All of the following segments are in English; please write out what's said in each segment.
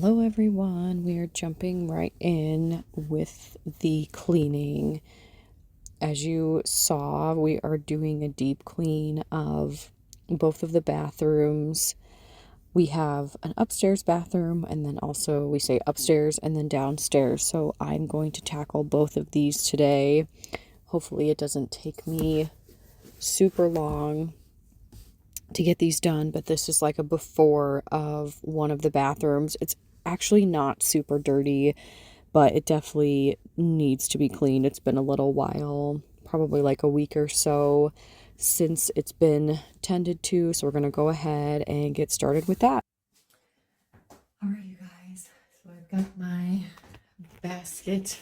Hello everyone, we are jumping right in with the cleaning. As you saw, we are doing a deep clean of both of the bathrooms. We have an upstairs bathroom, and then also we say upstairs and then downstairs. So I'm going to tackle both of these today. Hopefully it doesn't take me super long to get these done, but this is like a before of one of the bathrooms. It's actually not super dirty, but it definitely needs to be cleaned. It's been a little while, probably like a week or so since it's been tended to, so we're going to go ahead and get started with that. All right, you guys, so I've got my basket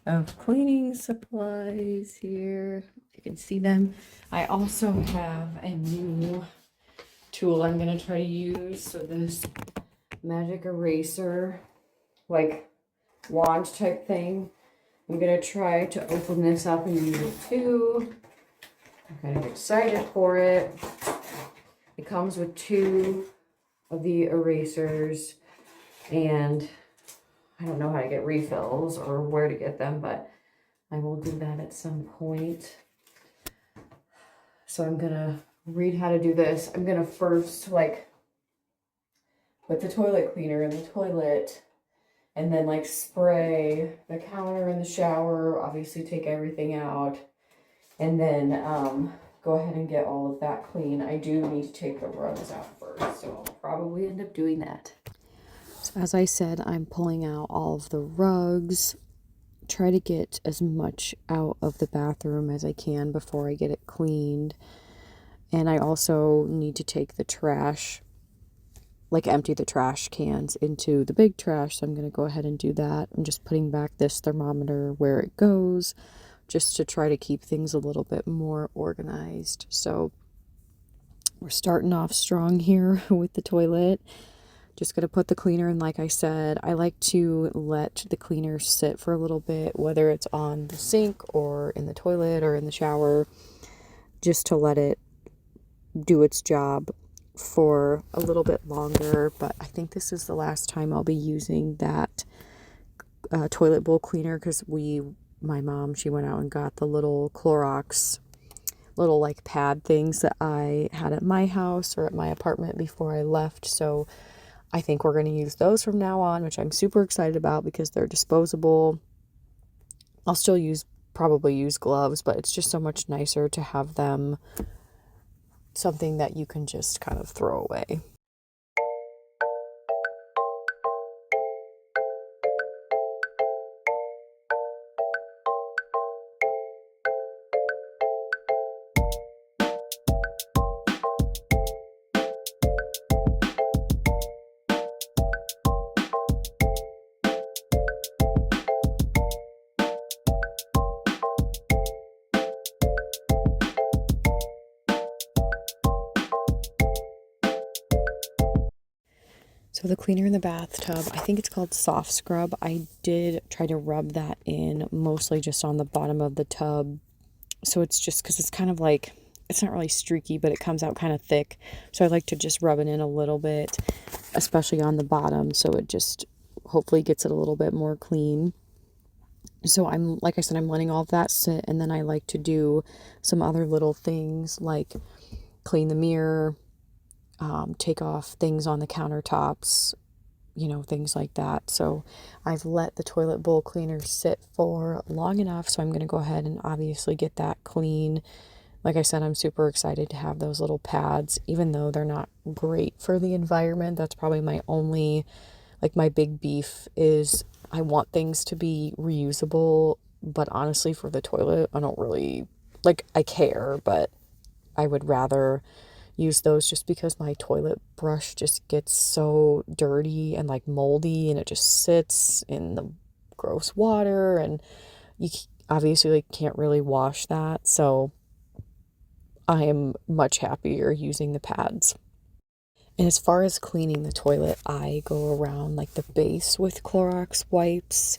of cleaning supplies here. You can see them. I also have a new tool I'm going to try to use. So this magic eraser, like wand type thing. I'm going to try to open this up and use it too. I'm kind of excited for it. It comes with two of the erasers, and I don't know how to get refills or where to get them, but I will do that at some point. So I'm gonna read how to do this. I'm gonna first like put the toilet cleaner in the toilet and then like spray the counter in the shower, obviously take everything out, and then go ahead and get all of that clean. I do need to take the rugs out first, so I'll probably end up doing that. So as I said, I'm pulling out all of the rugs. Try to get as much out of the bathroom as I can before I get it cleaned. And I also need to take the trash, like empty the trash cans into the big trash. So I'm going to go ahead and do that. I'm just putting back this thermometer where it goes, just to try to keep things a little bit more organized. So we're starting off strong here with the toilet. Just going to put the cleaner in. Like I said, I like to let the cleaner sit for a little bit, whether it's on the sink or in the toilet or in the shower, just to let it do its job for a little bit longer. But I think this is the last time I'll be using that toilet bowl cleaner, because my mom, she went out and got the little Clorox little like pad things that I had at my house or at my apartment before I left. So I think we're going to use those from now on, which I'm super excited about because they're disposable. I'll still probably use gloves, but it's just so much nicer to have them something that you can just kind of throw away. So the cleaner in the bathtub, I think it's called soft scrub. I did try to rub that in mostly just on the bottom of the tub. So it's just because it's kind of like, it's not really streaky, but it comes out kind of thick. So I like to just rub it in a little bit, especially on the bottom. So it just hopefully gets it a little bit more clean. So like I said, I'm letting all of that sit. And then I like to do some other little things like clean the mirror, take off things on the countertops, things like that. So I've let the toilet bowl cleaner sit for long enough. So I'm going to go ahead and obviously get that clean. Like I said, I'm super excited to have those little pads, even though they're not great for the environment. That's probably my big beef is I want things to be reusable. But honestly, for the toilet, I don't really, I care, but I would rather use those just because my toilet brush just gets so dirty and like moldy, and it just sits in the gross water, and you obviously can't really wash that. So I am much happier using the pads. And as far as cleaning the toilet, I go around like the base with Clorox wipes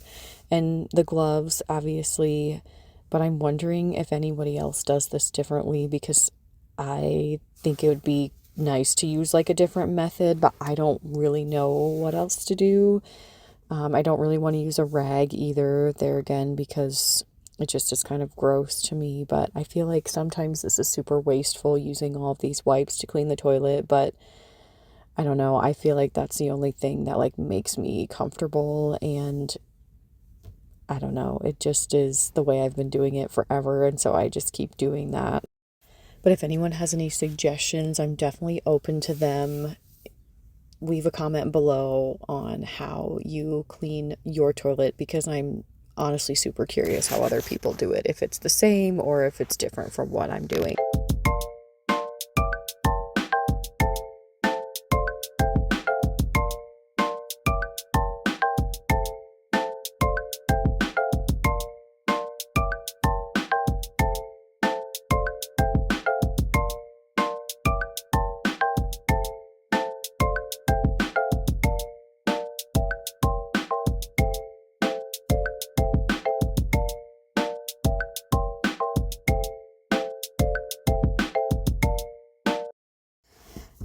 and the gloves, obviously. But I'm wondering if anybody else does this differently, because I think it would be nice to use like a different method, but I don't really know what else to do. I don't really want to use a rag either there again because it just is kind of gross to me, but I feel like sometimes this is super wasteful using all of these wipes to clean the toilet, but I don't know. I feel like that's the only thing that like makes me comfortable, and I don't know. It just is the way I've been doing it forever, and so I just keep doing that. But if anyone has any suggestions, I'm definitely open to them. Leave a comment below on how you clean your toilet because I'm honestly super curious how other people do it, if it's the same or if it's different from what I'm doing.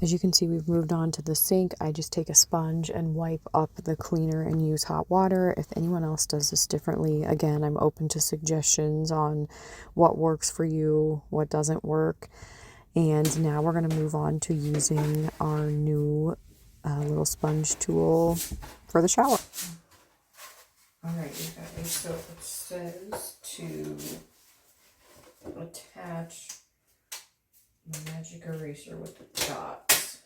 As you can see, we've moved on to the sink. I just take a sponge and wipe up the cleaner and use hot water. If anyone else does this differently, again, I'm open to suggestions on what works for you, what doesn't work. And now we're going to move on to using our new little sponge tool for the shower. All right, you guys, so it says to attach the magic eraser with the dots.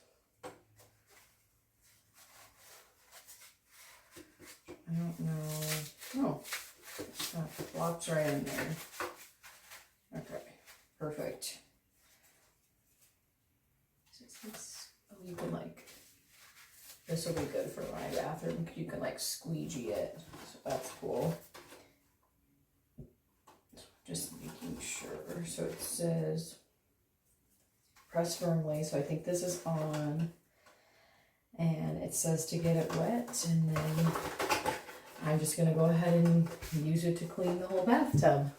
I don't know. Oh, that flops right in there. Okay, perfect. Oh, you can like, this will be good for my bathroom. You can like squeegee it, so that's cool. Just making sure. So it says press firmly, so I think this is on, and it says to get it wet, and then I'm just going to go ahead and use it to clean the whole bathtub.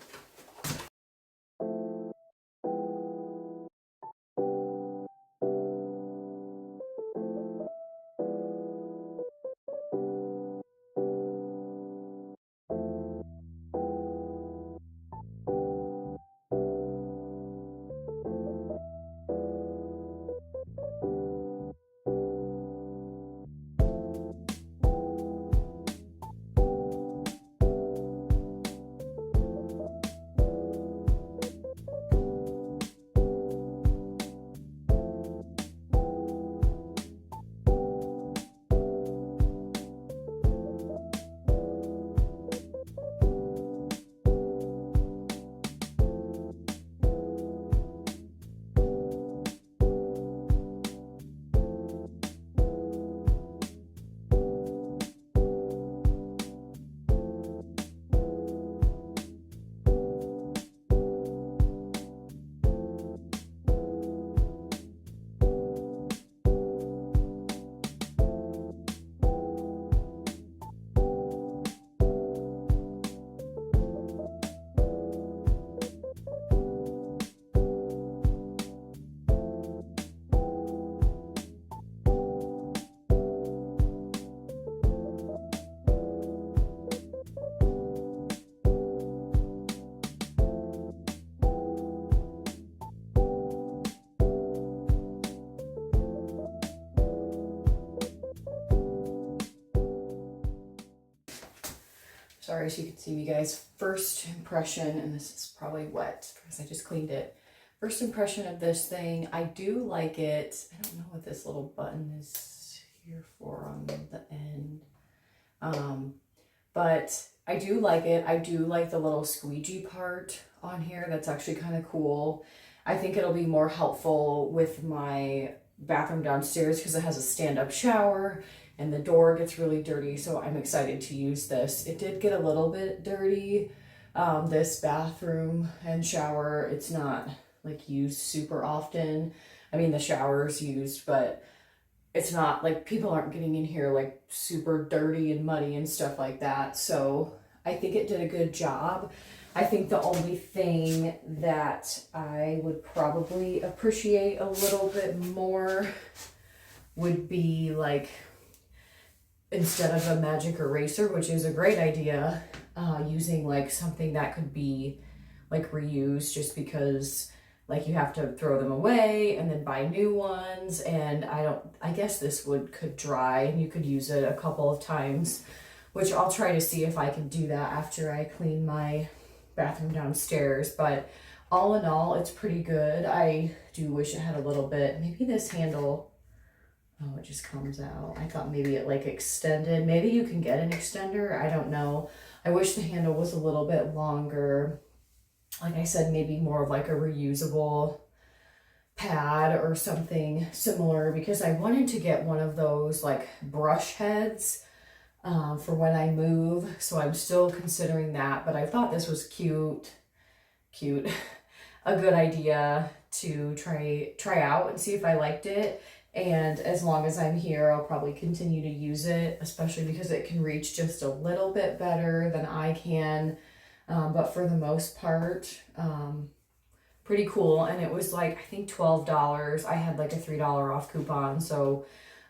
Sorry, so you can see me guys. First impression, and this is probably wet because I just cleaned it. First impression of this thing, I do like it. I don't know what this little button is here for on the end. But I do like it. I do like the little squeegee part on here. That's actually kind of cool. I think it'll be more helpful with my bathroom downstairs because it has a stand-up shower and the door gets really dirty, so I'm excited to use this. It did get a little bit dirty, this bathroom and shower. It's not like used super often. I mean, the shower's used, but it's not like people aren't getting in here like super dirty and muddy and stuff like that. So I think it did a good job. I think the only thing that I would probably appreciate a little bit more would be like, instead of a magic eraser, which is a great idea, using like something that could be like reused, just because like you have to throw them away and then buy new ones. And I guess this could dry and you could use it a couple of times, which I'll try to see if I can do that after I clean my bathroom downstairs. But all in all, it's pretty good. I do wish it had a little bit, maybe this handle, oh, it just comes out. I thought maybe it like extended. Maybe you can get an extender, I don't know. I wish the handle was a little bit longer. Like I said, maybe more of like a reusable pad or something similar, because I wanted to get one of those like brush heads for when I move. So I'm still considering that, but I thought this was cute, a good idea to try out and see if I liked it. And as long as I'm here, I'll probably continue to use it, especially because it can reach just a little bit better than I can. But for the most part, pretty cool. And it was like, I think $12. I had like a $3 off coupon, so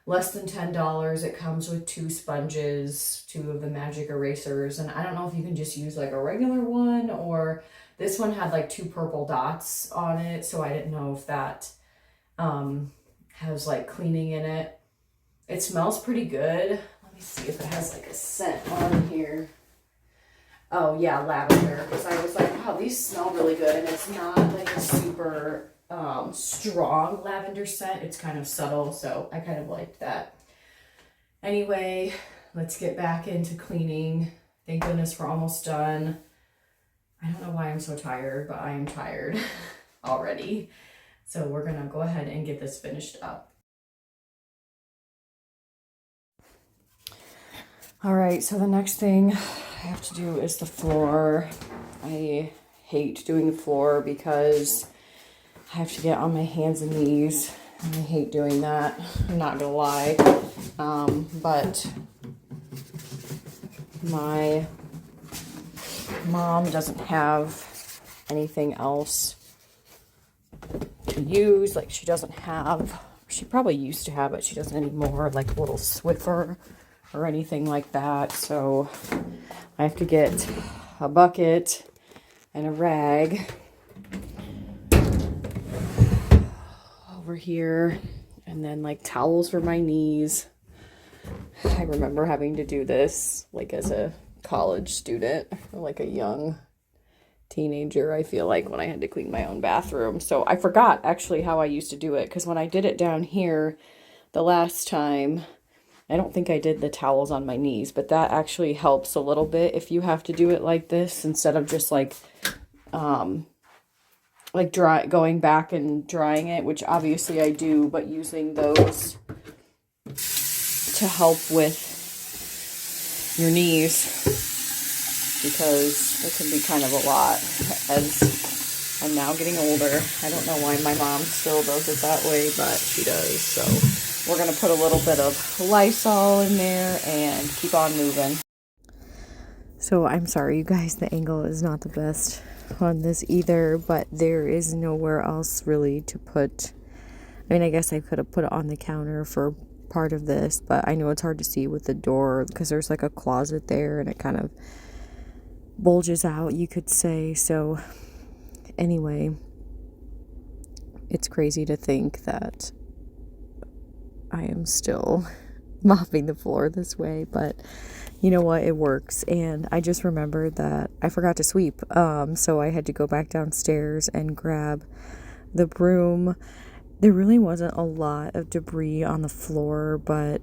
less than $10. It comes with 2 sponges, 2 of the magic erasers. And I don't know if you can just use like a regular one, or this one had like 2 purple dots on it. So I didn't know if that has like cleaning in it. It smells pretty good. Let me see if it has like a scent on here. Oh yeah, lavender, because I was like, wow, these smell really good. And it's not like a super strong lavender scent. It's kind of subtle, so I kind of liked that. Anyway, let's get back into cleaning. Thank goodness we're almost done. I don't know why I'm so tired, but I am tired already. So we're gonna go ahead and get this finished up. All right, so the next thing I have to do is the floor. I hate doing the floor because I have to get on my hands and knees, and I hate doing that. I'm not gonna lie. But my mom doesn't have anything else to use. Like she probably used to have, but she doesn't anymore, like a little Swiffer or anything like that. So I have to get a bucket and a rag over here, and then like towels for my knees. I remember having to do this like as a college student, or like a young teenager, I feel like, when I had to clean my own bathroom. So I forgot actually how I used to do it, because when I did it down here the last time, I don't think I did the towels on my knees, but that actually helps a little bit if you have to do it like this, instead of just like going back and drying it, which obviously I do, but using those to help with your knees, because it can be kind of a lot as I'm now getting older. I don't know why my mom still does it that way, but she does. So we're going to put a little bit of Lysol in there and keep on moving. So I'm sorry, you guys, the angle is not the best on this either, but there is nowhere else really to put. I mean, I guess I could have put it on the counter for part of this, but I know it's hard to see with the door because there's like a closet there and it kind of bulges out, you could say. So anyway, it's crazy to think that I am still mopping the floor this way, but you know what, it works. And I just remembered that I forgot to sweep, so I had to go back downstairs and grab the broom. There really wasn't a lot of debris on the floor, but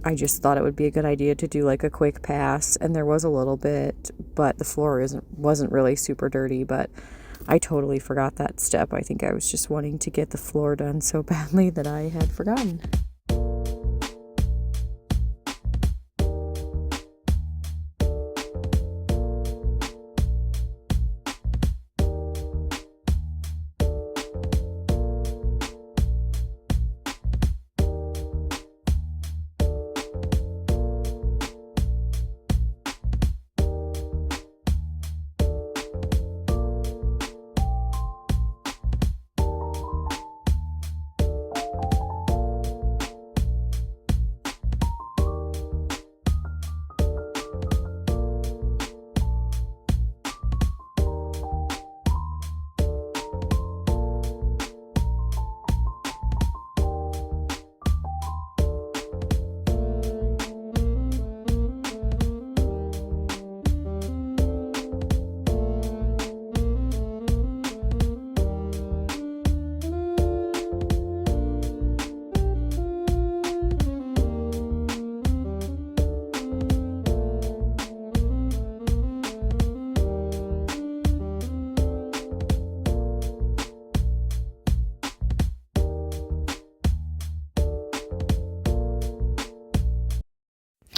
I just thought it would be a good idea to do like a quick pass, and there was a little bit, but the floor wasn't really super dirty. But I totally forgot that step. I think I was just wanting to get the floor done so badly that I had forgotten.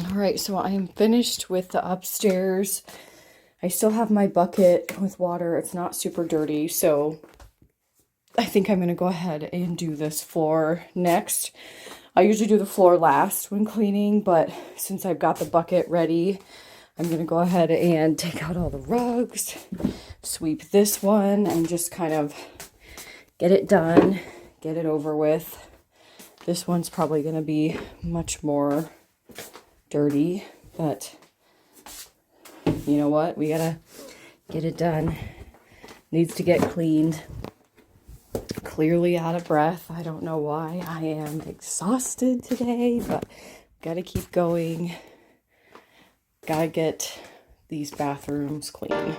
All right, so I am finished with the upstairs. I still have my bucket with water. It's not super dirty, so I think I'm going to go ahead and do this floor next. I usually do the floor last when cleaning, but since I've got the bucket ready, I'm going to go ahead and take out all the rugs, sweep this one, and just kind of get it done, get it over with. This one's probably going to be much more dirty, but you know what? We gotta get it done. Needs to get cleaned. Clearly out of breath. I don't know why. I am exhausted today, but gotta keep going. Gotta get these bathrooms clean.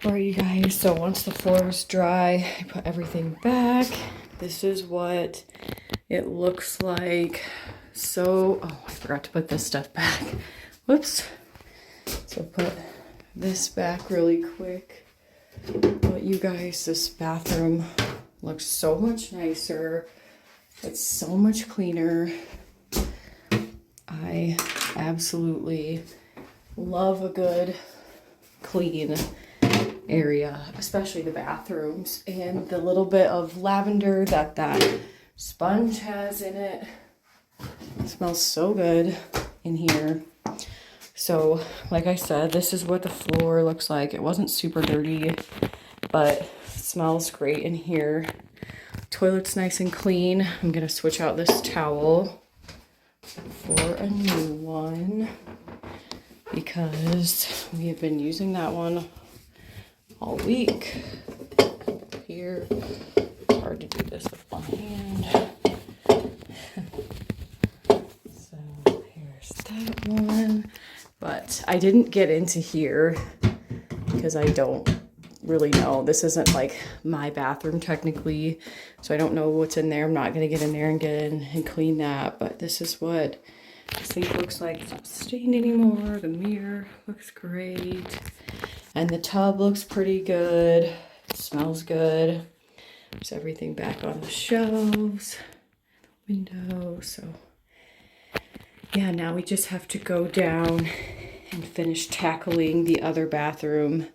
Alright, you guys, so once the floor was dry, I put everything back. This is what it looks like. So, oh, I forgot to put this stuff back. Whoops. So put this back really quick. But you guys, this bathroom looks so much nicer. It's so much cleaner. I absolutely love a good clean area, especially the bathrooms, and the little bit of lavender that sponge has in it. It smells so good in here. So like I said, this is what the floor looks like. It wasn't super dirty, but it smells great in here. Toilet's nice and clean. I'm gonna switch out this towel for a new one because we have been using that one all week. Here, it's hard to do this with one hand. So here's that one. But I didn't get into here because I don't really know. This isn't like my bathroom technically, so I don't know what's in there. I'm not gonna get in there and get in and clean that, but this is what the sink looks like. It's not stained anymore. The mirror looks great. And the tub looks pretty good. It smells good. There's everything back on the shelves, window. So yeah, now we just have to go down and finish tackling the other bathroom.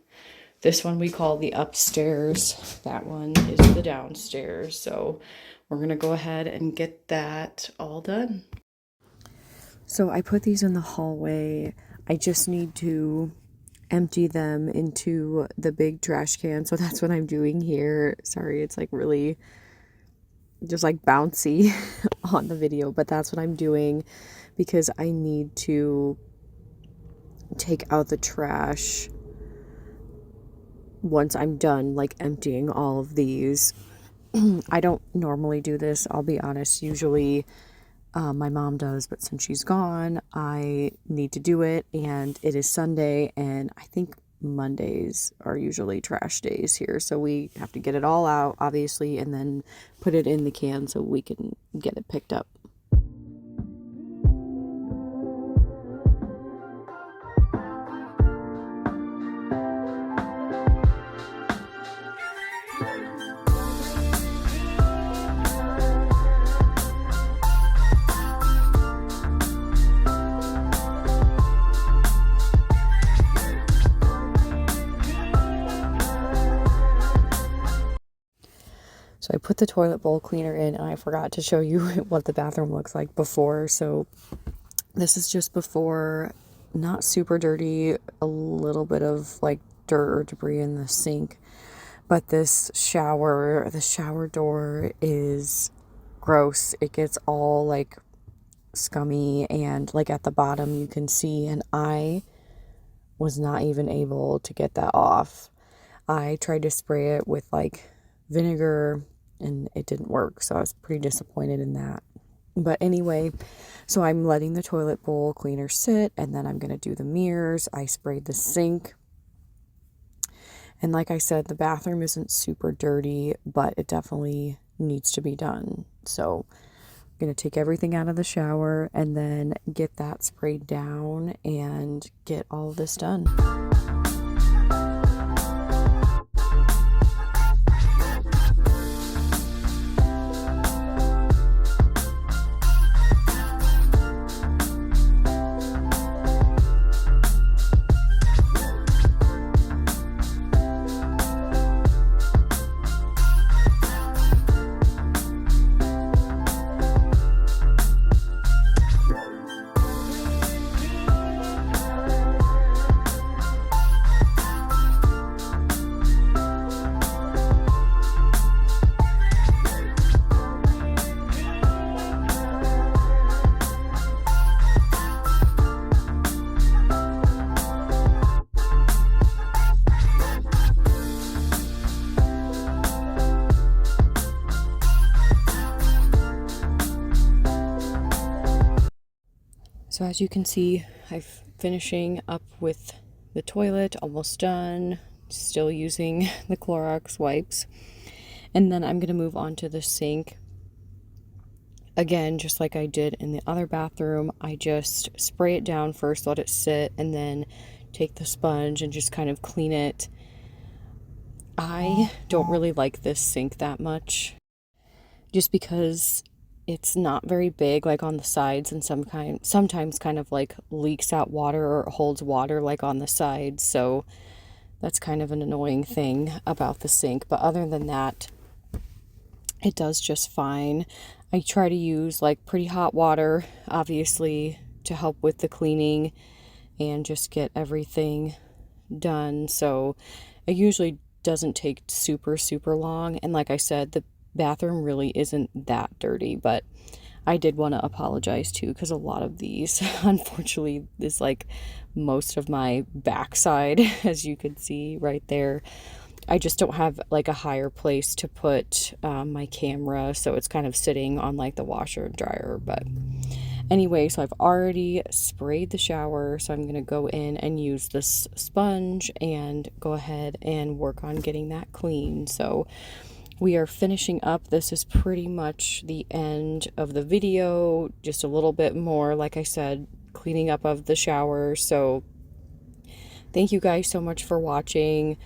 This one we call the upstairs. That one is the downstairs. So we're gonna go ahead and get that all done. So I put these in the hallway. I just need to empty them into the big trash can. So that's what I'm doing here. Sorry, it's like really just like bouncy on the video, but that's what I'm doing because I need to take out the trash once I'm done like emptying all of these. I don't normally do this, I'll be honest. Usually my mom does, but since she's gone, I need to do it. And it is Sunday, and I think Mondays are usually trash days here, so we have to get it all out, obviously, and then put it in the can so we can get it picked up. So I put the toilet bowl cleaner in, and I forgot to show you what the bathroom looks like before. So this is just before, not super dirty, a little bit of like dirt or debris in the sink. But this shower, the shower door is gross. It gets all like scummy, and like at the bottom you can see, and I was not even able to get that off. I tried to spray it with like vinegar and it didn't work, so I was pretty disappointed in that. But anyway, so I'm letting the toilet bowl cleaner sit, and then I'm going to do the mirrors. I sprayed the sink. And like I said, the bathroom isn't super dirty, but it definitely needs to be done. So I'm going to take everything out of the shower and then get that sprayed down and get all of this done. So as you can see, I'm finishing up with the toilet, almost done, still using the Clorox wipes. And then I'm going to move on to the sink. Again, just like I did in the other bathroom, I just spray it down first, let it sit, and then take the sponge and just kind of clean it. I don't really like this sink that much, just because it's not very big, like on the sides, and sometimes kind of like leaks out water or holds water like on the sides. So that's kind of an annoying thing about the sink. But other than that, it does just fine. I try to use like pretty hot water, obviously, to help with the cleaning and just get everything done. So it usually doesn't take super long. And like I said, the bathroom really isn't that dirty, but I did want to apologize too, because a lot of these unfortunately is like most of my backside, as you can see right there. I just don't have like a higher place to put my camera, so it's kind of sitting on like the washer and dryer. But anyway, so I've already sprayed the shower, so I'm going to go in and use this sponge and go ahead and work on getting that clean. So we are finishing up. This is pretty much the end of the video, just a little bit more, like I said, cleaning up of the shower. So thank you guys so much for watching.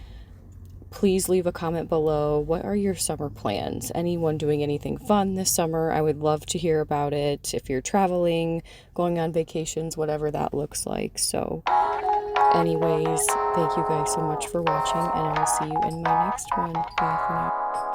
Please leave a comment below. What are your summer plans? Anyone doing anything fun this summer? I would love to hear about it. If you're traveling, going on vacations, whatever that looks like. So anyways, thank you guys so much for watching, and I will see you in my next one. Bye for now.